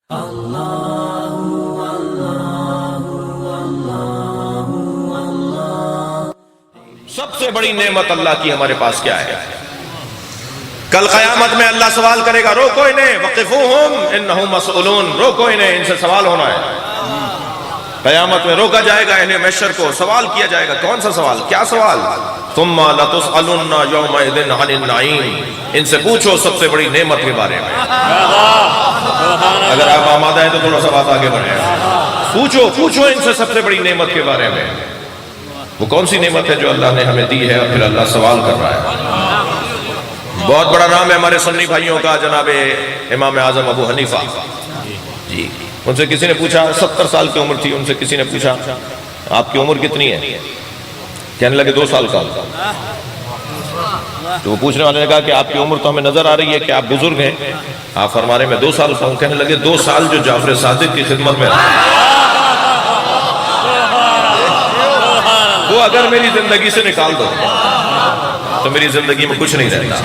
सबसे बड़ी नेमत अल्लाह की हमारे पास क्या है? कल क़यामत में अल्लाह सवाल करेगा, रोको इन्हें, वक़िफ़ूहुम इन्नहुम मसऊलून, रोको इन्हें, इनसे सवाल होना है। क़यामत में रोका जाएगा इन्हें, महशर को सवाल किया जाएगा। कौन सा सवाल? क्या सवाल? सुम्मा लतुसअलुन्ना यौमइज़िन अनिन नईम, इनसे पूछो सबसे बड़ी नेमत के बारे में। अगर आप आमादा है तो थोड़ा सा बात आगे बढ़े। पूछो इनसे सबसे बड़ी नेमत के बारे में। वो कौन सी नेमत है जो अल्लाह ने हमें दी है? और फिर अल्लाह सवाल कर रहा है। बहुत बड़ा नाम है हमारे सुन्नी भाइयों का, जनाबे इमाम आजम अबू हनीफा जी। उनसे किसी ने पूछा, 70 साल की उम्र थी, उनसे किसी ने पूछा आपकी उम्र कितनी है? कहने लगे 2 साल का। तो वो पूछने वाले ने कहा कि आपकी उम्र तो हमें नजर आ रही है कि आप बुजुर्ग हैं, आप फरमा रहे मैं 2 साल का हूं। कहने लगे 2 साल जो जाफर सादिक की खिदमत में वो अगर मेरी जिंदगी से निकाल दो तो मेरी जिंदगी में कुछ नहीं रहता।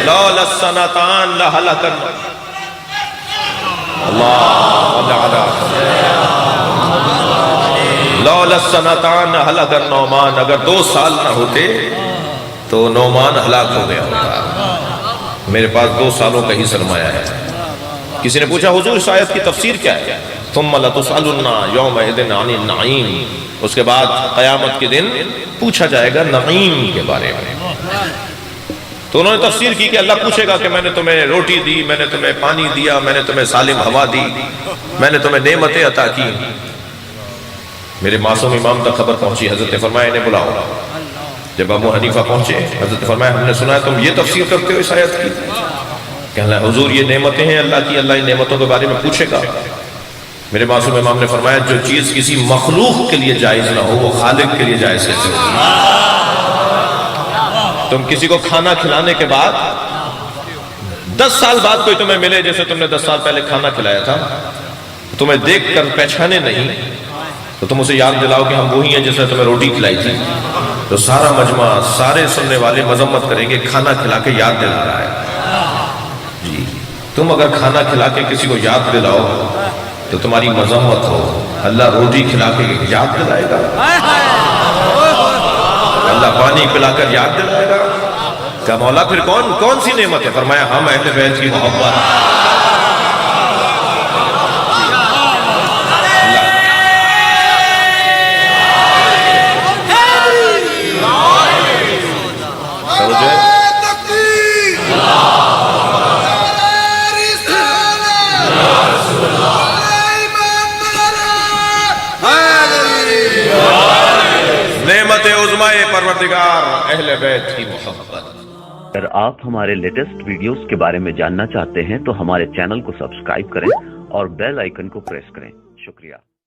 लौलसनतान लहलकन लौलसनतान हलकन नौमान, अगर 2 साल ना होते तो नौमान हलाक हो गया होता। मेरे पास 2 सालों का ही सरमाया है। किसी ने पूछा हुजूर इस आयत की तफसीर क्या है? सुम्मा लतुसअलुन्ना यौमइज़िन अनिन नईम, उसके बाद क़यामत के दिन पूछा जाएगा नईम के बारे में। तो उन्होंने तफसीर की कि अल्लाह पूछेगा कि मैंने तुम्हें रोटी दी, मैंने तुम्हें पानी दिया, मैंने तुम्हें सालिम हवा दी, मैंने तुम्हें नेमतें अता की। मेरे मासूम इमाम तक खबर पहुंची, हजरत फरमाया इन्हें बुलाओ। जब अबू हनीफा पहुंचे, हजरत फरमाया हमने सुना है तुम ये तफसीर करते हो इस आयत की। कहना हुजूर ये नेमतें हैं अल्लाह की, अल्लाह इन नेमतों के बारे में पूछेगा। मेरे मासूम इमाम ने फरमाया जो चीज किसी मखलूक के लिए जायज ना हो वो खालिक के लिए जायज कैसे होगी? तुम किसी को खाना खिलाने के बाद 10 साल बाद कोई तुम्हें मिले, जैसे तुमने 10 साल पहले खाना खिलाया था, तुम्हें देख कर पहचाने नहीं तो तुम उसे याद दिलाओ कि हम वही हैं जिसने तुम्हें रोटी खिलाई थी, तो सारा मजमा, सारे सुनने वाले मजम्मत करेंगे खाना खिला के याद दिला रहा है जी। तुम अगर खाना खिला के किसी को याद दिलाओ तो तुम्हारी मजम्मत हो, अल्लाह रोटी खिला के याद दिलाएगा, अल्लाह पानी पिलाकर याद दिलाएगा। क्या मौला फिर कौन सी नेमत है? फरमाया हम अहले बैत की मोहब्बत। नेमत उज़्माए परवरदिगार अहले बैत की मोहब्बत। अगर आप हमारे लेटेस्ट वीडियोस के बारे में जानना चाहते हैं तो हमारे चैनल को सब्सक्राइब करें और बेल आइकन को प्रेस करें। शुक्रिया।